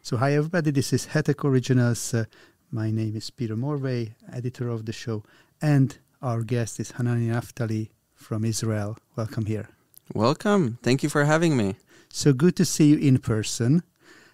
So hi everybody, this is Hetek Originals. My name is Peter Morvay, editor of the show, and our guest is Hananya Naftali from Israel. Welcome here. Welcome. Thank you for having me. So good to see you in person,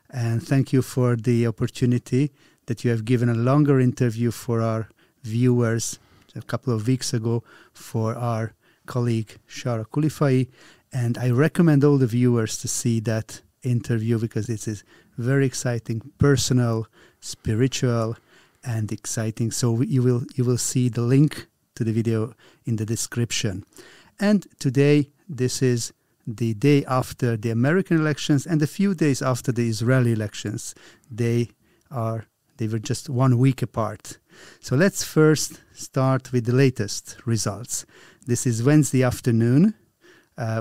and thank you for the opportunity that you have given a longer interview for our viewers a couple of weeks ago for our colleague Shara Kulifai, and I recommend all the viewers to see that interview because it is very exciting, personal, spiritual, and exciting. So you will see the link to the video in the description. And today, this is the day after the American elections and a few days after the Israeli elections. They were just 1 week apart. So let's first start with the latest results. This is Wednesday afternoon.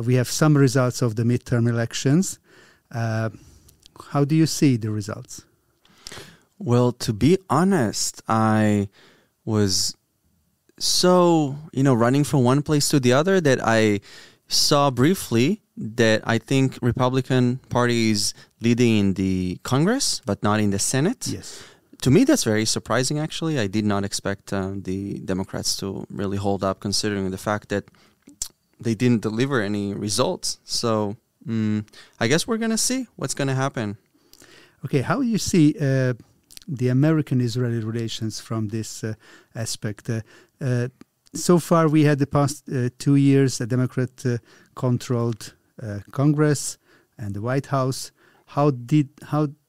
We have some results of the midterm elections. How do you see the results? Well, to be honest, I was so, running from one place to the other that I saw briefly that I think Republican Party is leading in the Congress, but not in the Senate. Yes. To me, that's very surprising, actually. I did not expect the Democrats to really hold up, considering the fact that they didn't deliver any results. So I guess we're going to see what's going to happen. Okay, how do you see the American-Israeli relations from this aspect? So far, we had the past 2 years a Democrat-controlled Congress and the White House. How did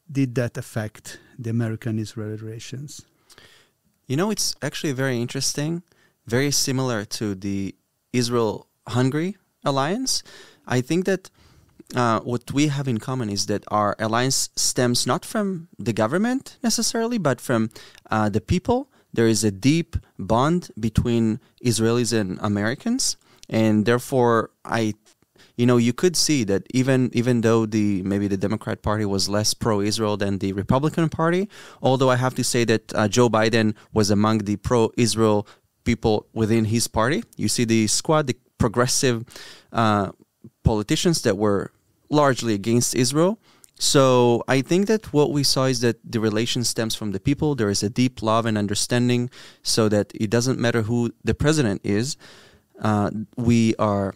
that affect the American-Israeli relations? It's actually very interesting, very similar to the Israel-Hungary alliance. I think that what we have in common is that our alliance stems not from the government necessarily, but from the people. There is a deep bond between Israelis and Americans, and therefore you could see that even though maybe the Democrat Party was less pro-Israel than the Republican Party, although I have to say that Joe Biden was among the pro-Israel people within his party. You see the squad, the progressive politicians that were largely against Israel. So I think that what we saw is that the relation stems from the people. There is a deep love and understanding so that it doesn't matter who the president is. We're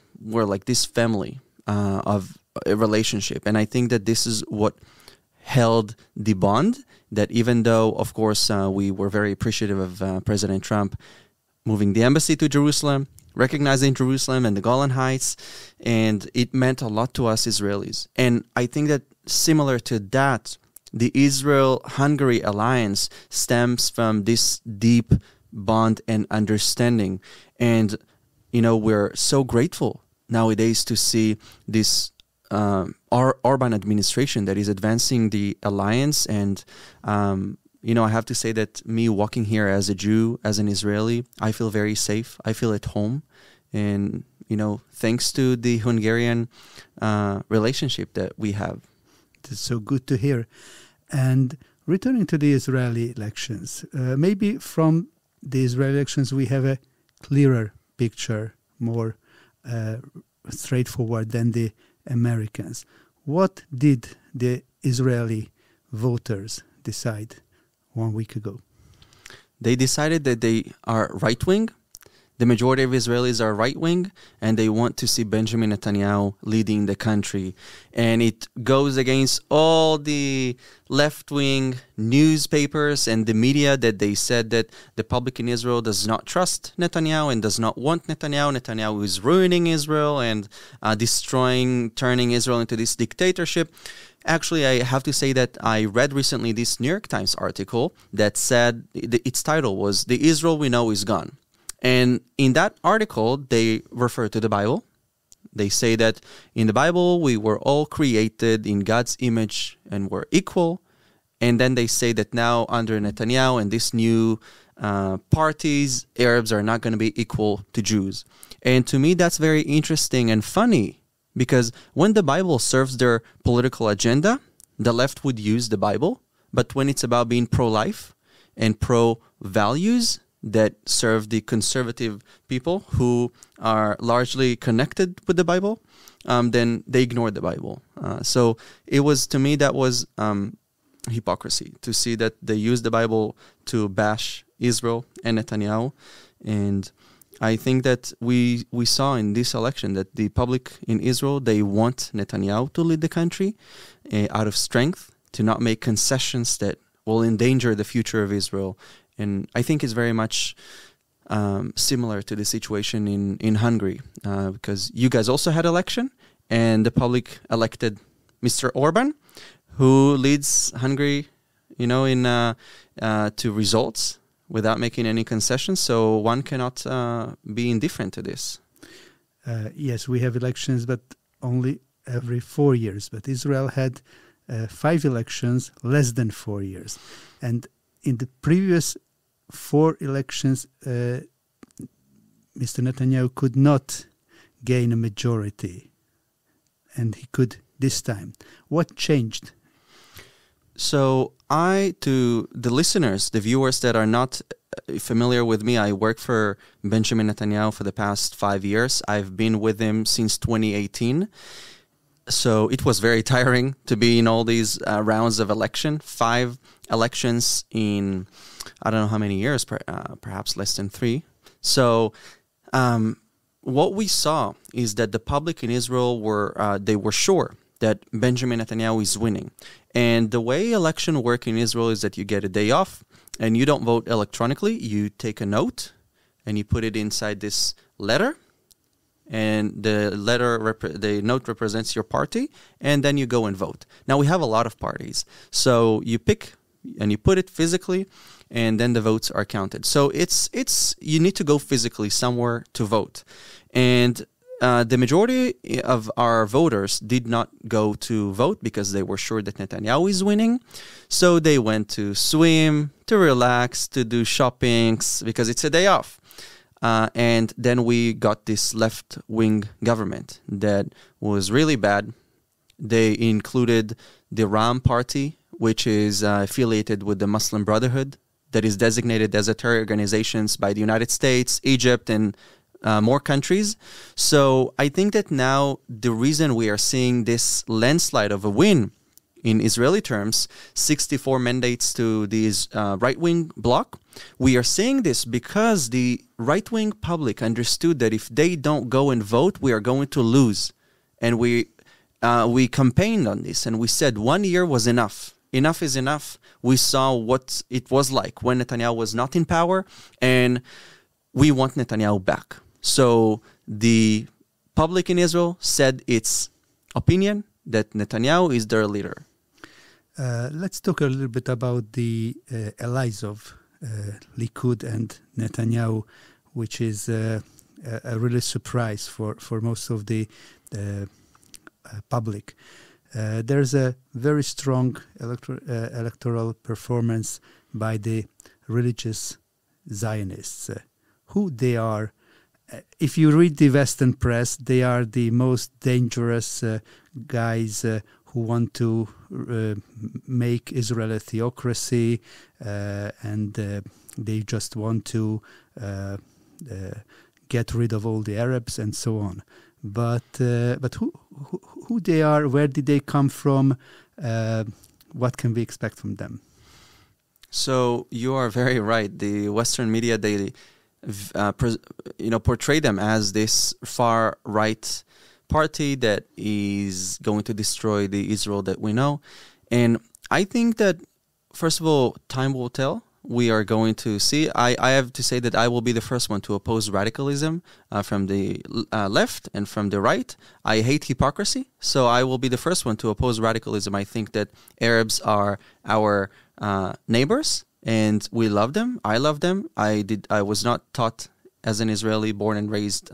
like this family of a relationship. And I think that this is what held the bond, that even though, of course, we were very appreciative of President Trump moving the embassy to Jerusalem, recognizing Jerusalem and the Golan Heights, and it meant a lot to us Israelis. And I think that similar to that, the Israel-Hungary alliance stems from this deep bond and understanding. And, we're so grateful nowadays to see this Orban administration that is advancing the alliance. And, I have to say that me walking here as a Jew, as an Israeli, I feel very safe. I feel at home. And, thanks to the Hungarian relationship that we have. It's so good to hear. And returning to the Israeli elections, maybe from the Israeli elections we have a clearer picture, more straightforward than the Americans. What did the Israeli voters decide 1 week ago? They decided that they are right-wing. The majority of Israelis are right-wing, and they want to see Benjamin Netanyahu leading the country. And it goes against all the left-wing newspapers and the media that they said that the public in Israel does not trust Netanyahu and does not want Netanyahu. Netanyahu is ruining Israel and turning Israel into this dictatorship. Actually, I have to say that I read recently this New York Times article that said its title was "The Israel We Know Is Gone." And in that article, they refer to the Bible. They say that in the Bible, we were all created in God's image and we're equal. And then they say that now under Netanyahu and this new parties, Arabs are not going to be equal to Jews. And to me, that's very interesting and funny because when the Bible serves their political agenda, the left would use the Bible. But when it's about being pro-life and pro-values, that serve the conservative people who are largely connected with the Bible, then they ignore the Bible. So it was, to me, that was hypocrisy to see that they use the Bible to bash Israel and Netanyahu. And I think that we saw in this election that the public in Israel, they want Netanyahu to lead the country out of strength, to not make concessions that will endanger the future of Israel. And I think it's very much similar to the situation in Hungary, because you guys also had election, and the public elected Mr. Orban, who leads Hungary, in to results without making any concessions. So one cannot be indifferent to this. Yes, we have elections, but only every 4 years. But Israel had 5 elections less than 4 years. And in the previous 4 elections, Mr. Netanyahu could not gain a majority. And he could this time. What changed? So to the listeners, the viewers that are not familiar with me, I work for Benjamin Netanyahu for the past 5 years. I've been with him since 2018. So it was very tiring to be in all these rounds of election. 5 elections in, I don't know how many years, perhaps less than 3. So what we saw is that the public in Israel were sure that Benjamin Netanyahu is winning. And the way election work in Israel is that you get a day off and you don't vote electronically. You take a note and you put it inside this letter. And the note represents your party, and then you go and vote. Now, we have a lot of parties. So you pick and you put it physically, and then the votes are counted. So you need to go physically somewhere to vote. And the majority of our voters did not go to vote because they were sure that Netanyahu is winning. So they went to swim, to relax, to do shoppings, because it's a day off. And then we got this left-wing government that was really bad. They included the Ram party, which is affiliated with the Muslim Brotherhood, that is designated as a terror organization by the United States, Egypt, and more countries. So I think that now the reason we are seeing this landslide of a win in Israeli terms, 64 mandates to the right-wing bloc, we are seeing this because the right-wing public understood that if they don't go and vote, we are going to lose. And we campaigned on this, and we said 1 year was enough. Enough is enough. We saw what it was like when Netanyahu was not in power, and we want Netanyahu back. So the public in Israel said its opinion that Netanyahu is their leader. Let's talk a little bit about the allies of Likud and Netanyahu, which is a really surprise for most of the public. There's a very strong electoral performance by the religious Zionists. Who they are? If you read the Western press, they are the most dangerous guys who want to make Israel a theocracy, and they just want to get rid of all the Arabs and so on. But who they are? Where did they come from? What can we expect from them? So you are very right. The Western media, they portray them as this far right party that is going to destroy the Israel that we know. And I think that, first of all, time will tell. We are going to see. I have to say that I will be the first one to oppose radicalism from the left and from the right. I hate hypocrisy, so I will be the first one to oppose radicalism. I think that Arabs are our neighbors, and we love them. I love them. I was not taught as an Israeli born and raised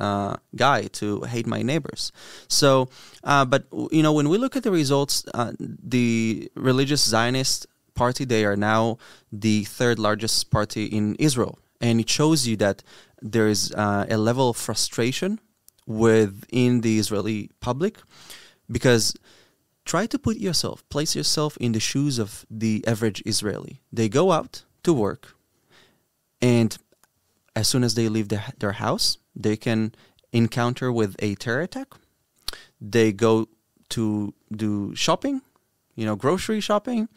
guy to hate my neighbors. So, but when we look at the results, the religious Zionist party, they are now the 3rd largest party in Israel. And it shows you that there is a level of frustration within the Israeli public, because try to place yourself in the shoes of the average Israeli. They go out to work, and as soon as they leave their house, they can encounter with a terror attack. They go to do shopping, grocery shopping,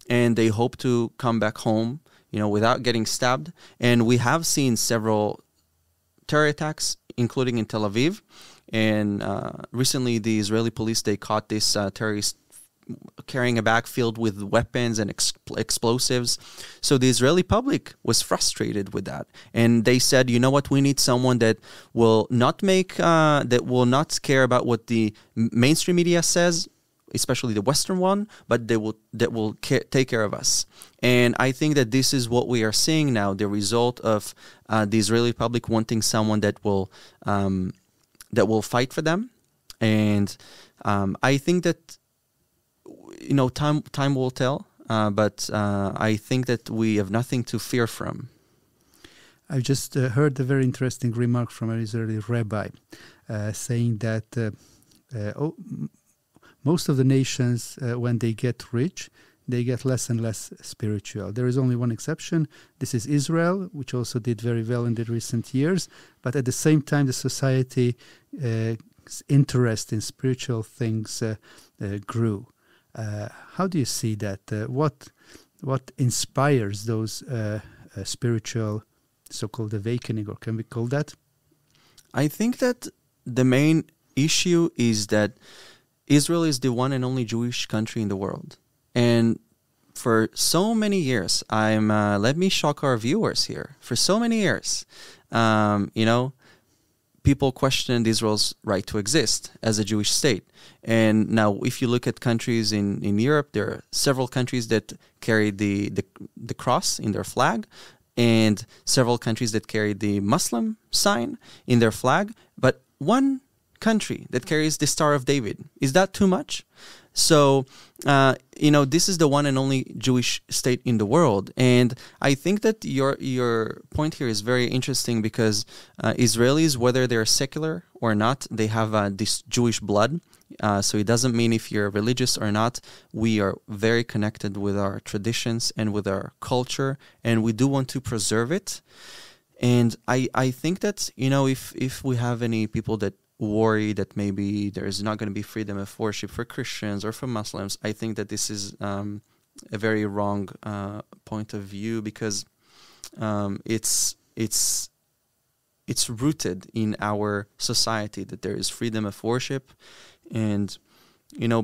and they hope to come back home, without getting stabbed. And we have seen several terror attacks, including in Tel Aviv. And recently, the Israeli police, they caught this terrorist carrying a bag filled with weapons and explosives. So the Israeli public was frustrated with that. And they said, you know what, we need someone that will not care about what the mainstream media says, especially the Western one, but that will take care of us. And I think that this is what we are seeing now, the result of the Israeli public wanting someone that will fight for them. And I think that time will tell, but I think that we have nothing to fear from. I just heard a very interesting remark from an Israeli rabbi saying that most of the nations, when they get rich, they get less and less spiritual. There is only one exception. This is Israel, which also did very well in the recent years. But at the same time, the society's interest in spiritual things grew. How do you see that? What inspires those spiritual so-called awakening, or can we call that? I think that the main issue is that Israel is the one and only Jewish country in the world. And for so many years, let me shock our viewers here. For so many years, people questioned Israel's right to exist as a Jewish state. And now, if you look at countries in Europe, there are several countries that carry the cross in their flag, and several countries that carry the Muslim sign in their flag, but one country that carries the Star of David. Is that too much? So, this is the one and only Jewish state in the world. And I think that your point here is very interesting because Israelis, whether they're secular or not, they have this Jewish blood. So it doesn't mean if you're religious or not. We are very connected with our traditions and with our culture, and we do want to preserve it. And I think that, if we have any people that worry that maybe there is not going to be freedom of worship for Christians or for Muslims, I think that this is a very wrong point of view, because it's rooted in our society that there is freedom of worship. And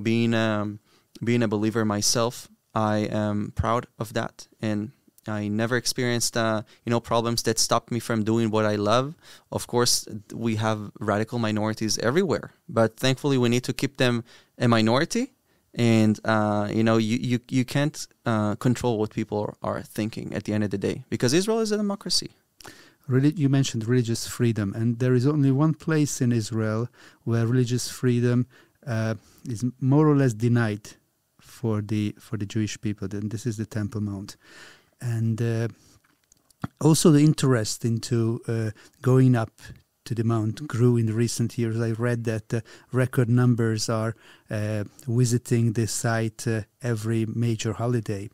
being a believer myself, I am proud of that, and I never experienced, problems that stopped me from doing what I love. Of course, we have radical minorities everywhere, but thankfully we need to keep them a minority. And, you can't control what people are thinking at the end of the day, because Israel is a democracy. You mentioned religious freedom, and there is only one place in Israel where religious freedom is more or less denied for the Jewish people, and this is the Temple Mount. And also the interest into going up to the mount grew in the recent years. I read that record numbers are visiting the site every major holiday.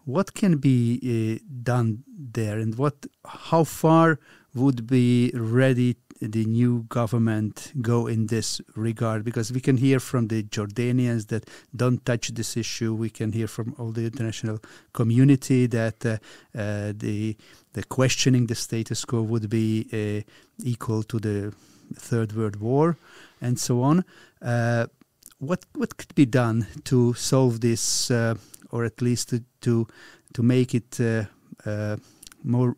What can be done there, and how far would be ready the new government go in this regard? Because we can hear from the Jordanians that don't touch this issue. We can hear from all the international community that the questioning the status quo would be equal to the Third World War, and so on. What could be done to solve this, or at least to make it more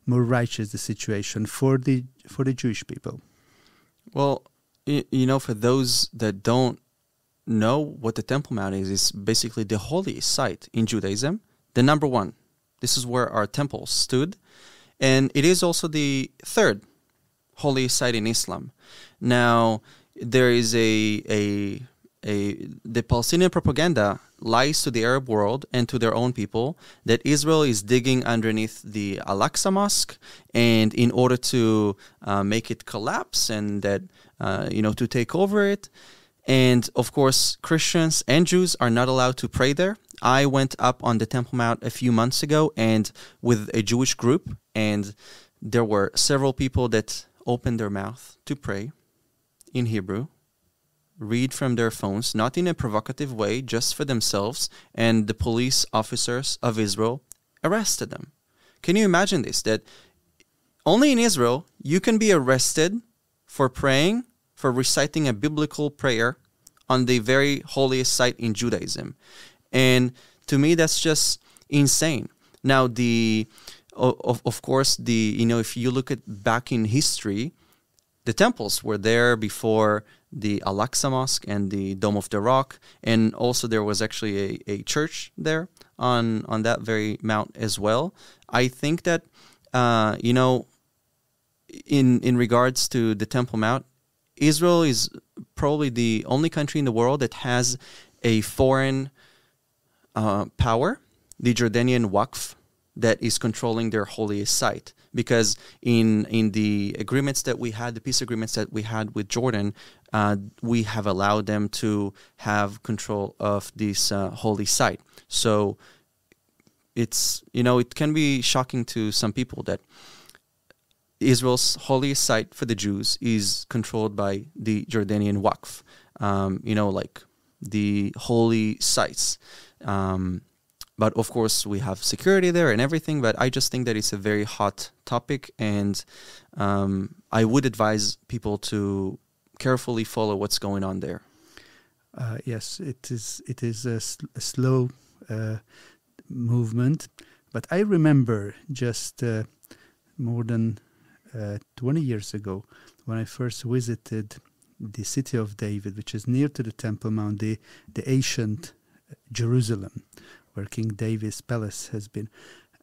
righteous, the situation for the Jewish people? Well, for those that don't know what the Temple Mount is, it's basically the holiest site in Judaism, the number one. This is where our temple stood, and it is also the third holiest site in Islam. Now, there is the Palestinian propaganda lies to the Arab world and to their own people that Israel is digging underneath the Al-Aqsa Mosque, and in order to make it collapse and that to take over it. And of course, Christians and Jews are not allowed to pray there. I went up on the Temple Mount a few months ago and with a Jewish group, and there were several people that opened their mouth to pray in Hebrew. read from their phones, not in a provocative way, just for themselves, and the police officers of Israel arrested them. Can you imagine this? That only in Israel you can be arrested for praying, for reciting a biblical prayer on the very holiest site in Judaism. And to me, that's just insane. Now, of course, if you look at back in history, the temples were there before the Al-Aqsa Mosque and the Dome of the Rock, and also there was actually a church there on that very mount as well. I think that, in regards to the Temple Mount, Israel is probably the only country in the world that has a foreign power, the Jordanian Waqf, that is controlling their holiest site. Because in the agreements that we had, the peace agreements that we had with Jordan, we have allowed them to have control of this holy site. So it's, it can be shocking to some people that Israel's holiest site for the Jews is controlled by the Jordanian Waqf, like the holy sites. But of course, we have security there and everything, but I just think that it's a very hot topic, and I would advise people to carefully follow what's going on there. Yes, it is a slow movement, but I remember just more than 20 years ago when I first visited the city of David, which is near to the Temple Mount, the ancient Jerusalem, where King David's palace has been.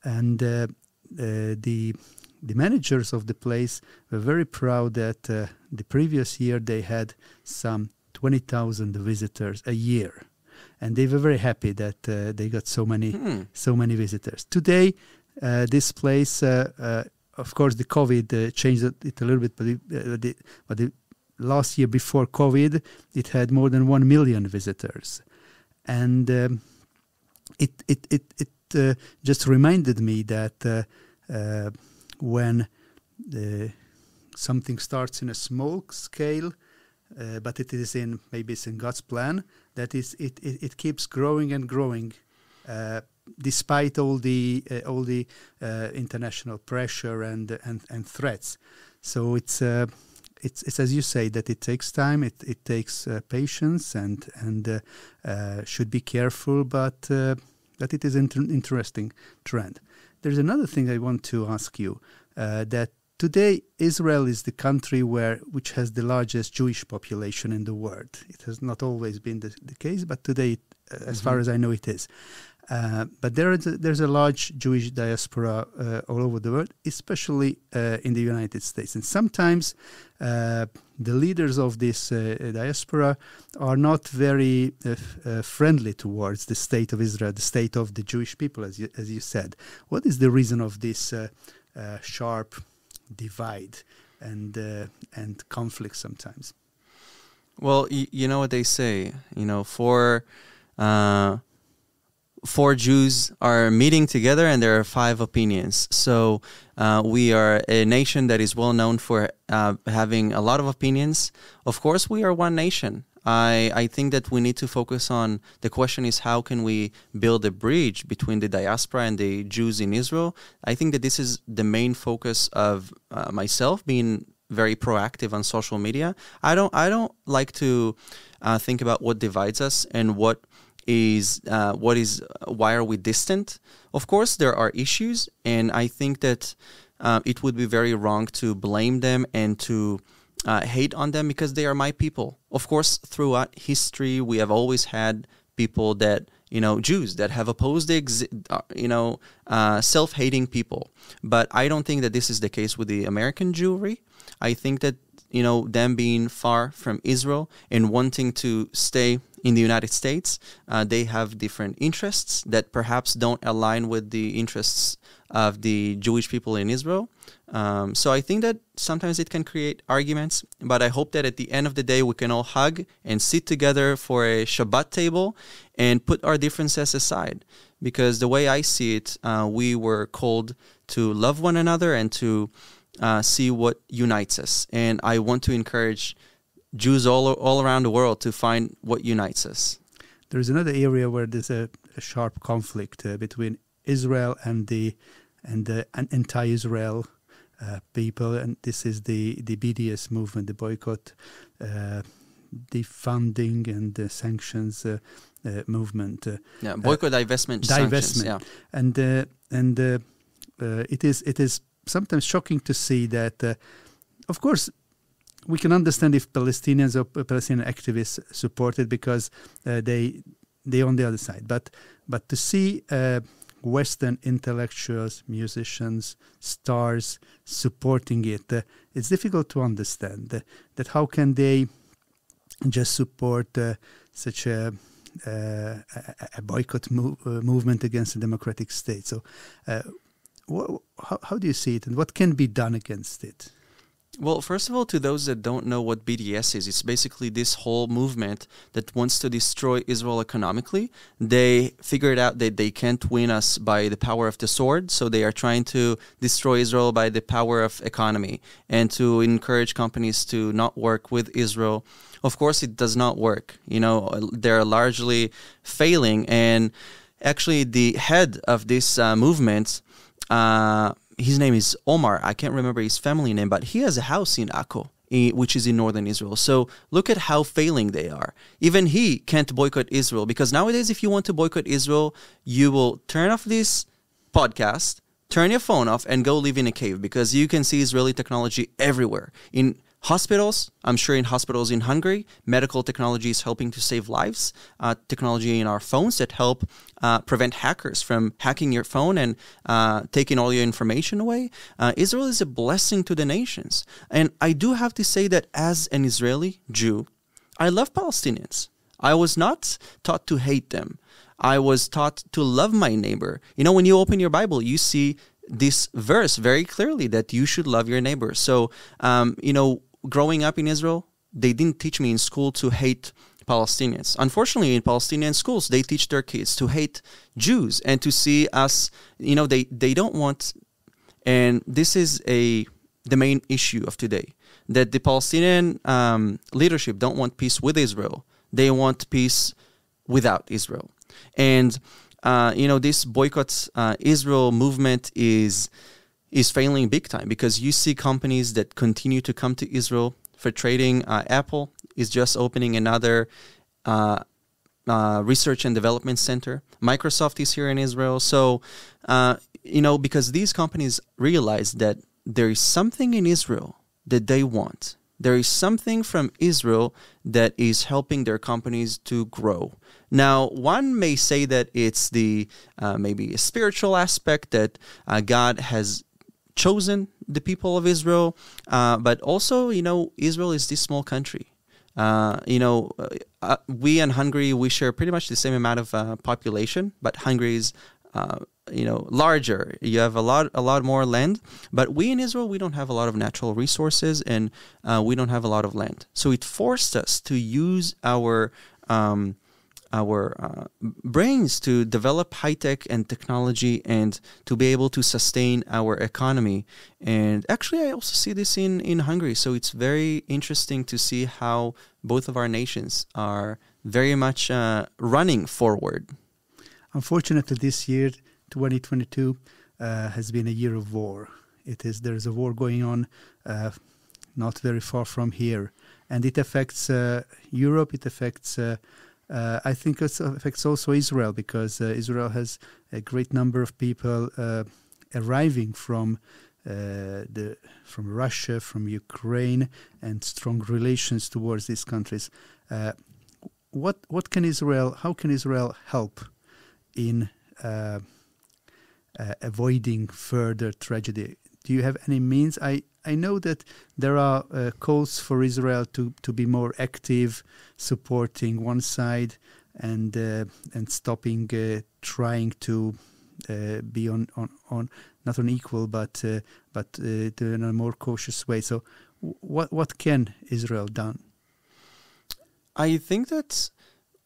And the managers of the place were very proud that the previous year they had some 20,000 visitors a year. And they were very happy that they got so many visitors. Today, this place, of course, the COVID changed it a little bit, but the last year before COVID, it had more than 1 million visitors. And it just reminded me that when something starts in a small scale, but maybe it's in God's plan, that it keeps growing and growing, despite all the international pressure and threats. So it's as you say, that it takes time, it takes patience, and should be careful, but it is an interesting trend. There's another thing I want to ask you, that today Israel is the country which has the largest Jewish population in the world. It has not always been the case, but today, as far as I know, it is. But there's a large Jewish diaspora all over the world, especially in the United States. And sometimes the leaders of this diaspora are not very friendly towards the state of Israel, the state of the Jewish people, as you said. What is the reason of this sharp divide and conflict sometimes? Well, you know what they say, four Jews are meeting together and there are 5 opinions. So we are a nation that is well known for having a lot of opinions. Of course, we are one nation. I think that we need to focus on, the question is, how can we build a bridge between the diaspora and the Jews in Israel? I think that this is the main focus of myself, being very proactive on social media. I don't like to think about what divides us and why are we distant. Of course, there are issues, and I think that it would be very wrong to blame them and to hate on them, because they are my people. Of course, throughout history, we have always had people that, Jews that have opposed self-hating people. But I don't think that this is the case with the American Jewry. I think that, them being far from Israel and wanting to stay in the United States, they have different interests that perhaps don't align with the interests of the Jewish people in Israel. So I think that sometimes it can create arguments, but I hope that at the end of the day, we can all hug and sit together for a Shabbat table and put our differences aside. Because the way I see it, we were called to love one another and to see what unites us. And I want to encourage Jews all around the world to find what unites us. There is another area where there's a sharp conflict between Israel and the anti-Israel people, and this is the BDS movement, the boycott, defunding, and the sanctions movement. Boycott, divestment, sanctions. Yeah. And it is sometimes shocking to see that. Of course, we can understand if Palestinians or Palestinian activists support it because they on the other side. But to see Western intellectuals, musicians, stars supporting it, it's difficult to understand that how can they just support such a boycott movement against a democratic state. So how do you see it, and what can be done against it? Well, first of all, to those that don't know what BDS is, it's basically this whole movement that wants to destroy Israel economically. They figured out that they can't win us by the power of the sword, so they are trying to destroy Israel by the power of economy and to encourage companies to not work with Israel. Of course, it does not work. They're largely failing. And actually, the head of this movement, his name is Omar. I can't remember his family name, but he has a house in Akko, which is in northern Israel. So look at how failing they are. Even he can't boycott Israel, because nowadays, if you want to boycott Israel, you will turn off this podcast, turn your phone off, and go live in a cave, because you can see Israeli technology everywhere. In hospitals, I'm sure in hospitals in Hungary, medical technology is helping to save lives. Technology in our phones that help prevent hackers from hacking your phone and taking all your information away. Israel is a blessing to the nations. And I do have to say that as an Israeli Jew, I love Palestinians. I was not taught to hate them. I was taught to love my neighbor. When you open your Bible, you see this verse very clearly that you should love your neighbor. So, growing up in Israel, they didn't teach me in school to hate Palestinians. Unfortunately, in Palestinian schools, they teach their kids to hate Jews and to see us, they don't want, and this is the main issue of today, that the Palestinian leadership don't want peace with Israel. They want peace without Israel. And, this boycott Israel movement is failing big time, because you see companies that continue to come to Israel for trading. Apple is just opening another research and development center. Microsoft is here in Israel. So, because these companies realize that there is something in Israel that they want. There is something from Israel that is helping their companies to grow. Now, one may say that it's maybe a spiritual aspect, that God has chosen the people of Israel, but also, Israel is this small country. We and Hungary, we share pretty much the same amount of population, but Hungary is, larger. You have a lot more land, but we in Israel, we don't have a lot of natural resources, and we don't have a lot of land. So it forced us to use our brains to develop high-tech and technology and to be able to sustain our economy. And actually, I also see this in Hungary. So it's very interesting to see how both of our nations are very much running forward. Unfortunately, this year, 2022, has been a year of war. There is a war going on not very far from here. And it affects Europe, it affects I think it affects also Israel, because Israel has a great number of people arriving from Russia, from Ukraine, and strong relations towards these countries. What can Israel? How can Israel help in avoiding further tragedy? Do you have any means? I know that there are calls for Israel to be more active, supporting one side and stopping trying to be on not on equal but in a more cautious way. So what can Israel done? I think that,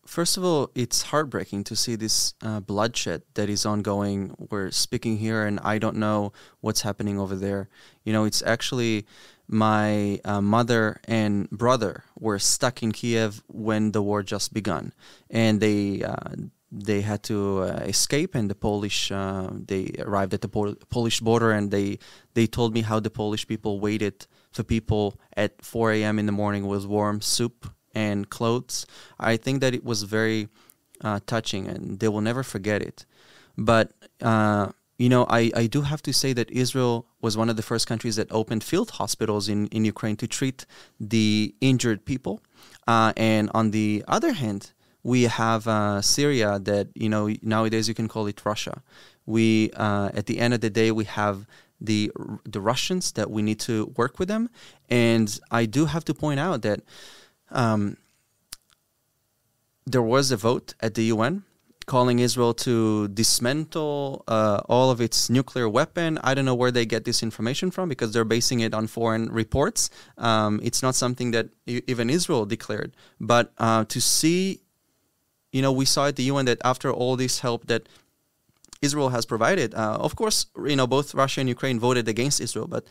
first of all, it's heartbreaking to see this bloodshed that is ongoing. We're speaking here, and I don't know what's happening over there. It's actually my mother and brother were stuck in Kiev when the war just begun, and they had to escape, and the Polish they arrived at the Polish border, and they told me how the Polish people waited for people at 4 a.m. in the morning with warm soup and clothes. I think that it was very touching, and they will never forget it. But I do have to say that Israel was one of the first countries that opened field hospitals in Ukraine to treat the injured people. And on the other hand, we have Syria that, nowadays you can call it Russia. We, at the end of the day, we have the Russians that we need to work with them. And I do have to point out that there was a vote at the UN calling Israel to dismantle all of its nuclear weapon. I don't know where they get this information from, because they're basing it on foreign reports. It's not something that even Israel declared. But to see, we saw at the UN that after all this help that Israel has provided, of course, both Russia and Ukraine voted against Israel. But,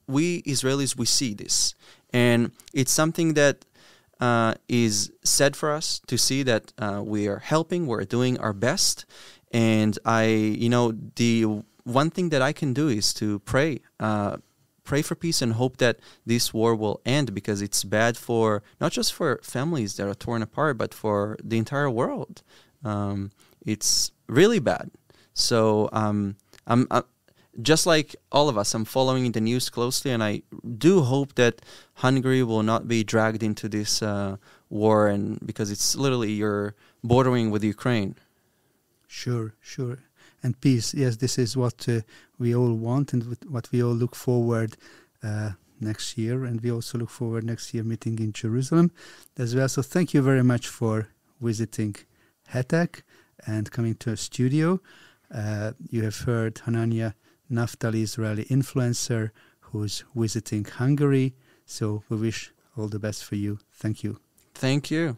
we Israelis, we see this. And it's something that is sad for us to see that we are helping, we're doing our best. And the one thing that I can do is to pray for peace and hope that this war will end, because it's bad for, not just for families that are torn apart, but for the entire world. It's really bad. So I'm just like all of us, I'm following the news closely, and I do hope that Hungary will not be dragged into this war, and because it's literally you're bordering with Ukraine. Sure. And peace, yes, this is what we all want, and what we all look forward next year. And we also look forward next year meeting in Jerusalem as well. So thank you very much for visiting HETEC and coming to our studio. You have heard Hananya Naftali, Israeli influencer, who's visiting Hungary. So we wish all the best for you. Thank you. Thank you.